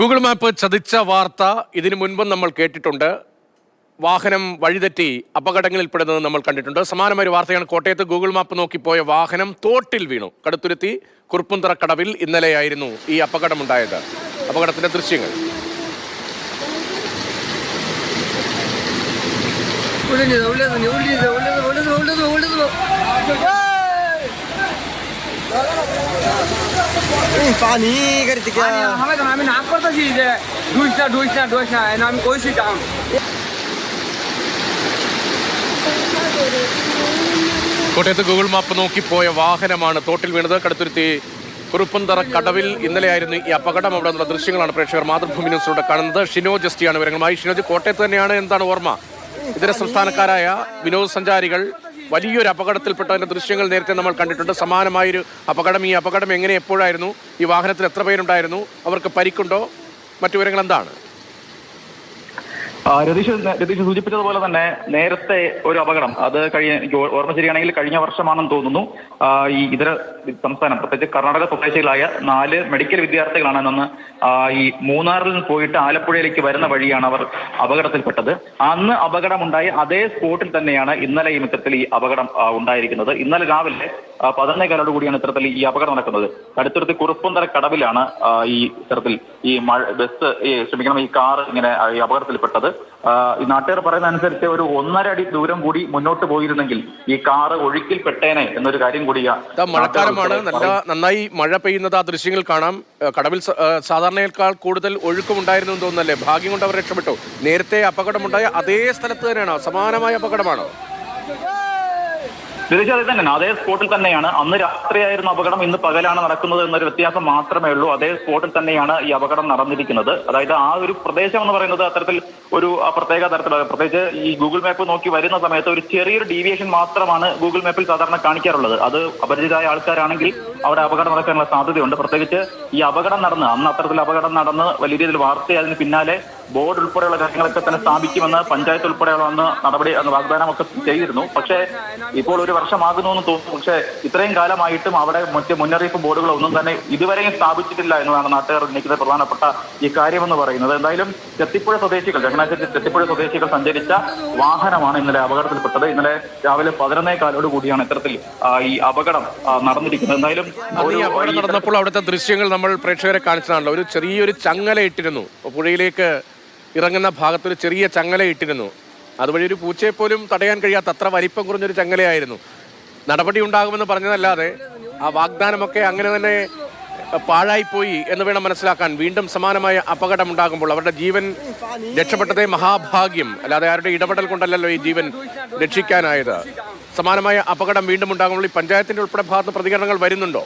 Google map ചതിച്ച വാർത്ത ഇതിനു മുൻപും നമ്മൾ കേട്ടിട്ടുണ്ട്. വാഹനം വഴിതെറ്റി അപകടങ്ങളിൽപ്പെടുന്നത് നമ്മൾ കണ്ടിട്ടുണ്ട്. സമാനമായ ഒരു വാർത്തയാണ് കോട്ടയത്ത് ഗൂഗിൾ മാപ്പ് നോക്കിപ്പോയ വാഹനം തോട്ടിൽ വീണു. കടുത്തുരുത്തി കുറുപ്പുന്തറ കടവിൽ ഇന്നലെയായിരുന്നു ഈ അപകടമുണ്ടായത്. അപകടത്തിന്റെ ദൃശ്യങ്ങൾ. पानी करते क्या हमें तो हमें नाक पड़ता चीज है डूसना है ना हम कोई सी काम കോട്ടയത്ത് ഗൂഗിൾ മാപ്പ് നോക്കിപ്പോയ വാഹനമാണ് തോട്ടിൽ വീണത്. കടുത്തുരുത്തി കുറുപ്പന്തറ കടവിൽ ഇന്നലെയായിരുന്നു ഈ അപകടം. അവിടെ നിന്നുള്ള ദൃശ്യങ്ങളാണ് പ്രേക്ഷകർ മാതൃഭൂമി ന്യൂസിലൂടെ കാണുന്നത്. ഷിനോജ് എസ്റ്റിയാണ് വിവരങ്ങളുമായി. ഷിനോജ്, കോട്ടയത്ത് തന്നെയാണ്, എന്താണ് ഓർമ്മ? ഇതര സംസ്ഥാനക്കാരായ വിനോദസഞ്ചാരികൾ വലിയൊരു അപകടത്തിൽപ്പെട്ടതിന്റെ ദൃശ്യങ്ങൾ നേരത്തെ നമ്മൾ കണ്ടിട്ടുണ്ട്. സമാനമായൊരു അപകടം. ഈ അപകടം എങ്ങനെ, എപ്പോഴായിരുന്നു? ഈ വാഹനത്തിൽ എത്ര പേരുണ്ടായിരുന്നു? അവർക്ക് പരിക്കുണ്ടോ? മറ്റു വിവരങ്ങൾ എന്താണ്? രതീഷ് സൂചിപ്പിച്ചതുപോലെ തന്നെ നേരത്തെ ഒരു അപകടം, അത് ഓർമ്മ ശരിയാണെങ്കിൽ കഴിഞ്ഞ വർഷമാണെന്ന് തോന്നുന്നു. ഈ ഇതര സംസ്ഥാനം, പ്രത്യേകിച്ച് കർണാടക സ്വദേശികളായ 4 മെഡിക്കൽ വിദ്യാർത്ഥികളാണ് അന്ന് ഈ മൂന്നാറിൽ നിന്ന് പോയിട്ട് ആലപ്പുഴയിലേക്ക് വരുന്ന വഴിയാണ് അവർ അപകടത്തിൽപ്പെട്ടത്. അന്ന് അപകടമുണ്ടായി അതേ സ്പോട്ടിൽ തന്നെയാണ് ഇന്നലെ ഈ ഇത്തരത്തിൽ ഈ അപകടം ഉണ്ടായിരിക്കുന്നത്. ഇന്നലെ രാവിലെ 11:15 കൂടിയാണ് ഇത്തരത്തിൽ ഈ അപകടം നടക്കുന്നത്. കടുത്തുരുത്തി കുറുപ്പന്തറ കടവിലാണ് ഈ ഇത്തരത്തിൽ ഈ ഈ കാർ ഇങ്ങനെ ഈ അപകടത്തിൽപ്പെട്ടത്. ഈ നാട്ടുകാർ പറയുന്ന അനുസരിച്ച് ഒരു 1.5 അടി ദൂരം കൂടി മുന്നോട്ട് പോയിരുന്നെങ്കിൽ ഈ കാറ് ഒഴുക്കിൽ പെട്ടേനെ എന്നൊരു കാര്യം കൂടി. മഴക്കാലമാണ്, നന്നായി മഴ പെയ്യുന്നത് ആ ദൃശ്യങ്ങൾ കാണാം. കടവിൽ സാധാരണയേക്കാൾ കൂടുതൽ ഒഴുക്കുമുണ്ടായിരുന്നു എന്ന് തോന്നുന്നല്ലേ? ഭാഗ്യം കൊണ്ട് അവർ രക്ഷപ്പെട്ടു. നേരത്തെ അപകടമുണ്ടായ അതേ സ്ഥലത്ത് തന്നെയാണോ? സമാനമായ അപകടമാണോ? തീർച്ചയായും തന്നെ അതേ സ്പോട്ടിൽ തന്നെയാണ്. അന്ന് രാത്രിയായിരുന്നു അപകടം, ഇന്ന് പകലാണ് നടക്കുന്നത് എന്നൊരു വ്യത്യാസം മാത്രമേ ഉള്ളൂ. അതേ സ്പോട്ടിൽ തന്നെയാണ് ഈ അപകടം നടന്നിരിക്കുന്നത്. അതായത് ആ ഒരു പ്രദേശം എന്ന് പറയുന്നത് അത്തരത്തിൽ ഒരു പ്രത്യേക തരത്തിലുള്ള, പ്രത്യേകിച്ച് ഈ ഗൂഗിൾ മാപ്പ് നോക്കി വരുന്ന സമയത്ത് ഒരു ചെറിയൊരു ഡീവിയേഷൻ മാത്രമാണ് ഗൂഗിൾ മാപ്പിൽ സാധാരണ കാണിക്കാറുള്ളത്. അത് അപരിചിതരായ ആൾക്കാരാണെങ്കിൽ അവിടെ അപകടം നടക്കാനുള്ള സാധ്യതയുണ്ട്. പ്രത്യേകിച്ച് ഈ അപകടം നടന്ന് അന്ന് അത്തരത്തിൽ അപകടം നടന്ന് വലിയ രീതിയിൽ വാർത്തയായതിന് പിന്നാലെ ബോർഡ് ഉൾപ്പെടെയുള്ള കാര്യങ്ങളൊക്കെ തന്നെ സ്ഥാപിക്കുമെന്ന് പഞ്ചായത്ത് ഉൾപ്പെടെയുള്ള നടപടി വാഗ്ദാനമൊക്കെ ചെയ്തിരുന്നു. പക്ഷേ ഇപ്പോൾ ഒരു വർഷമാകുന്നു എന്ന് തോന്നുന്നു. പക്ഷേ ഇത്രയും കാലമായിട്ടും അവിടെ മറ്റ് മുന്നറിയിപ്പ് ബോർഡുകളൊന്നും തന്നെ ഇതുവരെയും സ്ഥാപിച്ചിട്ടില്ല എന്നതാണ് നാട്ടുകാർ ഉന്നയിക്കുന്ന പ്രധാനപ്പെട്ട ഈ കാര്യമെന്ന് പറയുന്നത്. എന്തായാലും ചെത്തിപ്പുഴ സ്വദേശികൾ, ചങ്ങനാശ്ശേരി ചെത്തിപ്പുഴ സ്വദേശികൾ സഞ്ചരിച്ച വാഹനമാണ് ഇന്നലെ അപകടത്തിൽപ്പെട്ടത്. ഇന്നലെ രാവിലെ 11:15 കൂടിയാണ് ഇത്തരത്തിൽ ഈ അപകടം നടന്നിരിക്കുന്നത്. എന്തായാലും അപകടം നടന്നപ്പോൾ അവിടുത്തെ ദൃശ്യങ്ങൾ നമ്മൾ പ്രേക്ഷകരെ കാണിച്ചതാണല്ലോ. ഒരു ചെറിയൊരു ചങ്ങല ഇട്ടിരുന്നു, പുഴയിലേക്ക് ഇറങ്ങുന്ന ഭാഗത്തൊരു ചെറിയ ചങ്ങല ഇട്ടിരുന്നു. അതുവഴി ഒരു പൂച്ചയെ പോലും തടയാൻ കഴിയാത്ത അത്ര വലിപ്പം കുറഞ്ഞൊരു ചങ്ങലയായിരുന്നു. നടപടി ഉണ്ടാകുമെന്ന് പറഞ്ഞതല്ലാതെ ആ വാഗ്ദാനമൊക്കെ അങ്ങനെ തന്നെ പാഴായിപ്പോയി എന്ന് വേണം മനസ്സിലാക്കാൻ. വീണ്ടും സമാനമായ അപകടം ഉണ്ടാകുമ്പോൾ അവരുടെ ജീവൻ രക്ഷപ്പെട്ടതേ മഹാഭാഗ്യം, അല്ലാതെ ആരുടെ ഇടപെടൽ കൊണ്ടല്ലല്ലോ ഈ ജീവൻ രക്ഷിക്കാനായത്. സമാനമായ അപകടം വീണ്ടും ഉണ്ടാകുമ്പോൾ ഈ പഞ്ചായത്തിന്റെ ഉൾപ്പെടെ ഭാഗത്ത് പ്രതികരണങ്ങൾ വരുന്നുണ്ടോ?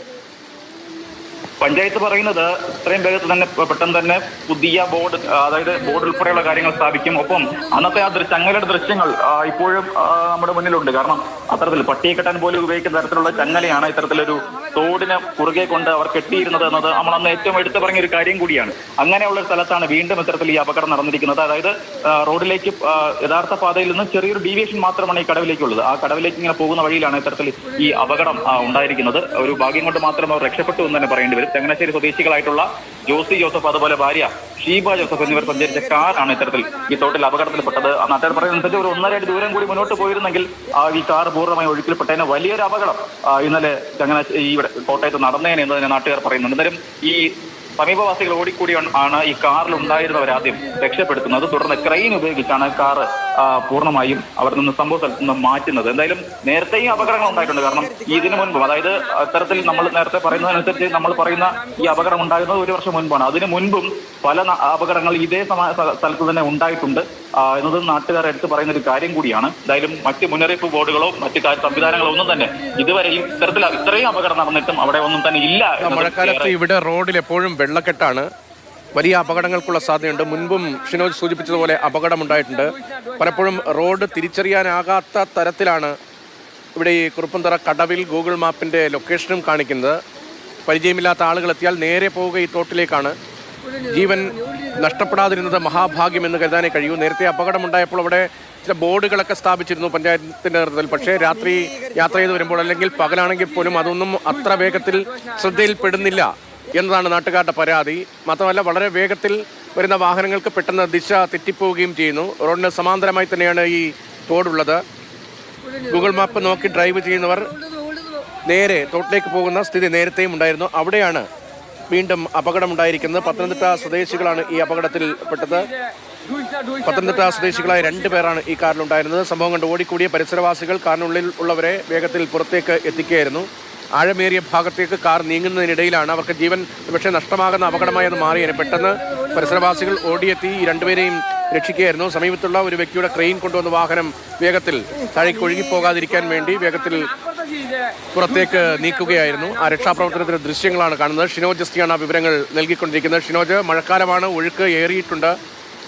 പഞ്ചായത്ത് പറയുന്നത് ഇത്രയും വേഗത്തിൽ തന്നെ പെട്ടെന്ന് തന്നെ പുതിയ ബോർഡ്, അതായത് ബോർഡ് ഉൾപ്പെടെയുള്ള കാര്യങ്ങൾ സ്ഥാപിക്കും. ഒപ്പം അന്നത്തെ ആ ചങ്ങലയുടെ ദൃശ്യങ്ങൾ ഇപ്പോഴും നമ്മുടെ മുന്നിലുണ്ട്. കാരണം അത്തരത്തിൽ പട്ടിയെ കെട്ടാൻ പോലും ഉപയോഗിക്കുന്ന തരത്തിലുള്ള ചങ്ങലയാണ് ഇത്തരത്തിലൊരു തോടിന് കുറുകെ കൊണ്ട് അവർ കെട്ടിയിരുന്നത് എന്നത് നമ്മൾ അന്ന് ഏറ്റവും എടുത്തു പറഞ്ഞ ഒരു കാര്യം കൂടിയാണ്. അങ്ങനെയുള്ള ഒരു സ്ഥലത്താണ് വീണ്ടും ഇത്തരത്തിൽ ഈ അപകടം നടന്നിരിക്കുന്നത്. അതായത് റോഡിലേക്ക് യഥാർത്ഥ പാതയിൽ നിന്ന് ചെറിയൊരു ഡീവിയേഷൻ മാത്രമാണ് ഈ കടവിലേക്കുള്ളത്. ആ കടവിലേക്ക് ഇങ്ങനെ പോകുന്ന വഴിയിലാണ് ഇത്തരത്തിൽ ഈ അപകടം ഉണ്ടായിരിക്കുന്നത്. ഒരു ഭാഗ്യം കൊണ്ട് മാത്രം അവർ രക്ഷപ്പെട്ടു എന്ന് തന്നെ പറയേണ്ടി വരും. ചങ്ങനാശ്ശേരി സ്വദേശികളായിട്ടുള്ള ജോസി ജോസഫ്, അതുപോലെ ഭാര്യ ഷീബ ജോസഫ് എന്നിവർ സഞ്ചരിച്ച കാറാണ് ഇത്തരത്തിൽ ഈ തോട്ടിൽ അപകടത്തിൽപ്പെട്ടത്. നാട്ടുകാർ പറയുന്നതനുസരിച്ച് ഒരു 1.5 അടി ദൂരം കൂടി മുന്നോട്ട് പോയിരുന്നെങ്കിൽ ഈ കാർ പൂർണ്ണമായി ഒഴുക്കിൽപ്പെട്ടതിന് വലിയൊരു അപകടം ഇന്നലെ ചങ്ങനാശ്ശേരി ഇവിടെ കോട്ടയത്ത് നടന്നേനെ എന്ന് തന്നെ നാട്ടുകാർ പറയുന്നുണ്ട്. എന്തായാലും ഈ സമീപവാസികൾ ഓടിക്കൂടി ആണ് ഈ കാറിൽ ഉണ്ടായിരുന്നവരാദ്യം രക്ഷപ്പെടുത്തുന്നത്. തുടർന്ന് ക്രെയിൻ ഉപയോഗിച്ചാണ് കാർ പൂർണ്ണമായും അവിടെ നിന്ന് സംഭവ സ്ഥലത്ത് നിന്ന് മാറ്റുന്നത്. എന്തായാലും നേരത്തെയും അപകടങ്ങൾ ഉണ്ടായിട്ടുണ്ട്. കാരണം ഇതിനു മുൻപും, അതായത് അത്തരത്തിൽ നമ്മൾ നേരത്തെ പറയുന്നതനുസരിച്ച് നമ്മൾ പറയുന്ന ഈ അപകടം ഉണ്ടാകുന്നത് 1 വർഷം മുൻപാണ്. അതിനു മുൻപും പല അപകടങ്ങൾ ഇതേ സ്ഥലത്ത് തന്നെ ഉണ്ടായിട്ടുണ്ട് എന്നത് നാട്ടുകാർ എടുത്ത് പറയുന്ന ഒരു കാര്യം കൂടിയാണ്. എന്തായാലും മറ്റ് മുന്നറിയിപ്പ് ബോർഡുകളോ മറ്റ് സംവിധാനങ്ങളോ ഒന്നും തന്നെ ഇതുവരെയും ഇത്രയും അപകടം നടന്നിട്ടും അവിടെ ഒന്നും തന്നെ ഇല്ല. മഴക്കാലത്ത് ഇവിടെ റോഡിൽ എപ്പോഴും വെള്ളക്കെട്ടാണ്, വലിയ അപകടങ്ങൾക്കുള്ള സാധ്യതയുണ്ട്. മുൻപും ഷിനോജ് സൂചിപ്പിച്ചതുപോലെ അപകടമുണ്ടായിട്ടുണ്ട്. പലപ്പോഴും റോഡ് തിരിച്ചറിയാനാകാത്ത തരത്തിലാണ് ഇവിടെ ഈ കുറുപ്പന്തറ കടവിൽ ഗൂഗിൾ മാപ്പിൻ്റെ ലൊക്കേഷനും കാണിക്കുന്നത്. പരിചയമില്ലാത്ത ആളുകൾ എത്തിയാൽ നേരെ പോവുക ഈ തോട്ടിലേക്കാണ്. ജീവൻ നഷ്ടപ്പെടാതിരുന്നത് മഹാഭാഗ്യം എന്ന് കരുതാനേ കഴിയൂ. നേരത്തെ അപകടമുണ്ടായപ്പോൾ അവിടെ ചില ബോർഡുകളൊക്കെ സ്ഥാപിച്ചിരുന്നു പഞ്ചായത്തിൻ്റെ നേതൃത്വത്തിൽ. പക്ഷേ രാത്രി യാത്ര ചെയ്ത് വരുമ്പോൾ അല്ലെങ്കിൽ പകലാണെങ്കിൽ പോലും അതൊന്നും അത്ര വേഗത്തിൽ ശ്രദ്ധയിൽപ്പെടുന്നില്ല. എന്നതാണ് നാട്ടുകാരുടെ പരാതി. മാത്രമല്ല വളരെ വേഗത്തിൽ വരുന്ന വാഹനങ്ങൾക്ക് പെട്ടെന്ന് ദിശ തെറ്റിപ്പോവുകയും ചെയ്യുന്നു. റോഡിന് സമാന്തരമായി തന്നെയാണ് ഈ തോടുള്ളത്. ഗൂഗിൾ മാപ്പ് നോക്കി ഡ്രൈവ് ചെയ്യുന്നവർ നേരെ തോട്ടിലേക്ക് പോകുന്ന സ്ഥിതി നേരത്തെയും ഉണ്ടായിരുന്നു. അവിടെയാണ് വീണ്ടും അപകടമുണ്ടായിരിക്കുന്നത്. പത്തനംതിട്ട സ്വദേശികളാണ് ഈ അപകടത്തിൽപ്പെട്ടത്. പത്തനംതിട്ട സ്വദേശികളായ 2 പേരാണ് ഈ കാറിലുണ്ടായിരുന്നത്. സംഭവം കണ്ട് ഓടിക്കൂടിയ പരിസരവാസികൾ കാറിനുള്ളിൽ ഉള്ളവരെ വേഗത്തിൽ പുറത്തേക്ക് എത്തിക്കുകയായിരുന്നു. ആഴമേറിയ ഭാഗത്തേക്ക് കാർ നീങ്ങുന്നതിനിടയിലാണ് അവർക്ക് ജീവൻ പക്ഷേ നഷ്ടമാകുന്ന അപകടമായി അത് മാറിയത്. പെട്ടെന്ന് പരിസരവാസികൾ ഓടിയെത്തി ഈ 2 പേരെയും രക്ഷിക്കുകയായിരുന്നു. സമീപത്തുള്ള ഒരു വ്യക്തിയുടെ ക്രെയിൻ കൊണ്ടുവന്ന വാഹനം വേഗത്തിൽ താഴേക്ക് ഒഴുകിപ്പോകാതിരിക്കാൻ വേണ്ടി വേഗത്തിൽ പുറത്തേക്ക് നീക്കുകയായിരുന്നു. ആ രക്ഷാപ്രവർത്തനത്തിന്റെ ദൃശ്യങ്ങളാണ് കാണുന്നത്. ഷിനോജ് ജസ്റ്റിയാണ് ആ വിവരങ്ങൾ നൽകിക്കൊണ്ടിരിക്കുന്നത്. ഷിനോജ്, മഴക്കാലമാണ്, ഒഴുക്ക് ഏറിയിട്ടുണ്ട്.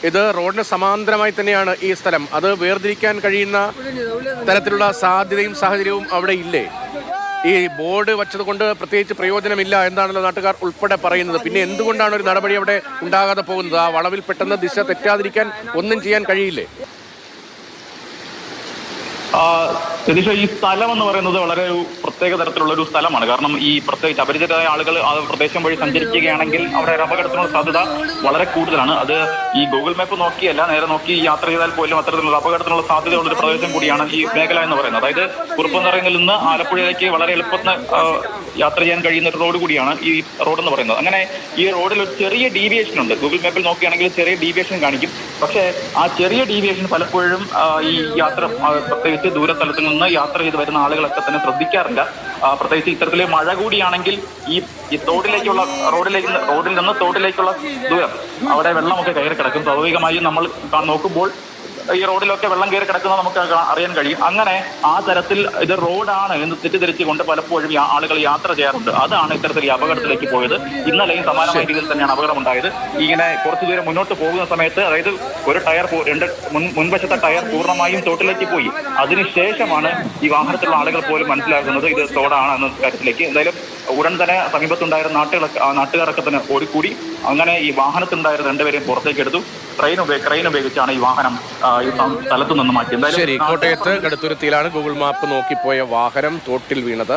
ഇത് റോഡിന് സമാന്തരമായി തന്നെയാണ് ഈ സ്ഥലം. അത് വേർതിരിക്കാൻ കഴിയുന്ന തരത്തിലുള്ള സാധ്യതയും സാഹചര്യവും അവിടെ ഇല്ലേ? ഈ ബോർഡ് വച്ചത് കൊണ്ട് പ്രത്യേകിച്ച് പ്രയോജനമില്ല എന്നാണല്ലോ നാട്ടുകാർ ഉൾപ്പെടെ പറയുന്നത്. പിന്നെ എന്തുകൊണ്ടാണ് ഒരു നടപടി അവിടെ ഉണ്ടാകാതെ പോകുന്നത്? ആ വളവിൽ പെട്ടെന്ന് ദിശ തെറ്റാതിരിക്കാൻ ഒന്നും ചെയ്യാൻ കഴിയില്ലേ? രതീഷ, ഈ സ്ഥലം എന്ന് പറയുന്നത് വളരെ ഒരു പ്രത്യേക തരത്തിലുള്ള ഒരു സ്ഥലമാണ്. കാരണം ഈ പ്രത്യേകിച്ച് അപരിചിതരായ ആളുകൾ ആ പ്രദേശം വഴി സഞ്ചരിക്കുകയാണെങ്കിൽ അവിടെ ഒരു അപകടത്തിനുള്ള സാധ്യത വളരെ കൂടുതലാണ്. അത് ഈ ഗൂഗിൾ മാപ്പ് നോക്കിയല്ല, നേരെ നോക്കി യാത്ര ചെയ്താൽ പോലും അത്തരത്തിലുള്ള അപകടത്തിനുള്ള സാധ്യതയുള്ള ഒരു പ്രദേശം കൂടിയാണ് ഈ മേഖല എന്ന് പറയുന്നത്. അതായത് കുറുപ്പന്തറയിൽ നിന്ന് ആലപ്പുഴയിലേക്ക് വളരെ എളുപ്പത്തിൽ യാത്ര ചെയ്യാൻ കഴിയുന്ന ഒരു റോഡ് കൂടിയാണ് ഈ റോഡ് എന്ന് പറയുന്നത്. അങ്ങനെ ഈ റോഡിൽ ഒരു ചെറിയ ഡീവിയേഷൻ ഉണ്ട്. ഗൂഗിൾ മാപ്പിൽ നോക്കുകയാണെങ്കിൽ ചെറിയ ഡീവിയേഷൻ കാണിക്കും. പക്ഷേ ആ ചെറിയ ഡീവിയേഷൻ പലപ്പോഴും ഈ യാത്ര പ്രത്യേകിച്ച് ദൂരസ്ഥലത്തിൽ നിന്ന് യാത്ര ചെയ്ത് വരുന്ന ആളുകളൊക്കെ തന്നെ ശ്രദ്ധിക്കാറില്ല. പ്രത്യേകിച്ച് ഇത്തരത്തില് മഴ കൂടിയാണെങ്കിൽ ഈ തോട്ടിലേക്കുള്ള റോഡിൽ നിന്ന് തോട്ടിലേക്കുള്ള ദൂരം അവിടെ വെള്ളമൊക്കെ കയറി കിടക്കും. സ്വാഭാവികമായും നമ്മൾ നോക്കുമ്പോൾ ഈ റോഡിലൊക്കെ വെള്ളം കയറി കിടക്കുന്നത് നമുക്ക് അറിയാൻ കഴിയും. അങ്ങനെ ആ തരത്തിൽ ഇത് റോഡാണ് എന്ന് തെറ്റിദ്ധരിച്ചുകൊണ്ട് പലപ്പോഴും ആളുകൾ യാത്ര ചെയ്യാറുണ്ട്. അതാണ് ഇത്തരത്തിൽ ഈ അപകടത്തിലേക്ക് പോയത്. ഇന്നലെയും സമാനമായ രീതിയിൽ തന്നെയാണ് അപകടമുണ്ടായത്. ഇങ്ങനെ കുറച്ചു ദൂരം മുന്നോട്ട് പോകുന്ന സമയത്ത്, അതായത് ഒരു ടയർ മുൻവശത്തെ ടയർ പൂർണ്ണമായും തോട്ടിലേക്ക് പോയി. അതിനുശേഷമാണ് ഈ വാഹനത്തിലുള്ള ആളുകൾ പോലും മനസ്സിലാക്കുന്നത് ഇത് തോടാണ് എന്ന കാര്യത്തിലേക്ക്. എന്തായാലും ഉടൻ തന്നെ സമീപത്തുണ്ടായിരുന്ന നാട്ടുകാരൊക്കെ തന്നെ ഓടിക്കൂടി. അങ്ങനെ ഈ വാഹനത്തിലുണ്ടായിരുന്ന 2 പേരെയും പുറത്തേക്ക് എടുത്തു. ക്രെയിൻ ഉപയോഗിച്ചാണ് ഈ വാഹനം ഈ സ്ഥലത്തു നിന്ന് മാറ്റി. ശരി, കോട്ടയത്ത് കടുത്തുരുത്തിയിലാണ് ഗൂഗിൾ മാപ്പ് നോക്കിപ്പോയ വാഹനം തോട്ടിൽ വീണത്.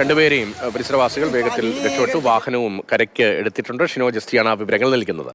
2 പേരെയും പരിസരവാസികൾ വേഗത്തിൽ രക്ഷപ്പെട്ടു. വാഹനവും കരയ്ക്ക് എടുത്തിട്ടുണ്ട്. ഷിനോജ് ജസ്റ്റിയാണ് ആ വിവരങ്ങൾ നൽകുന്നത്.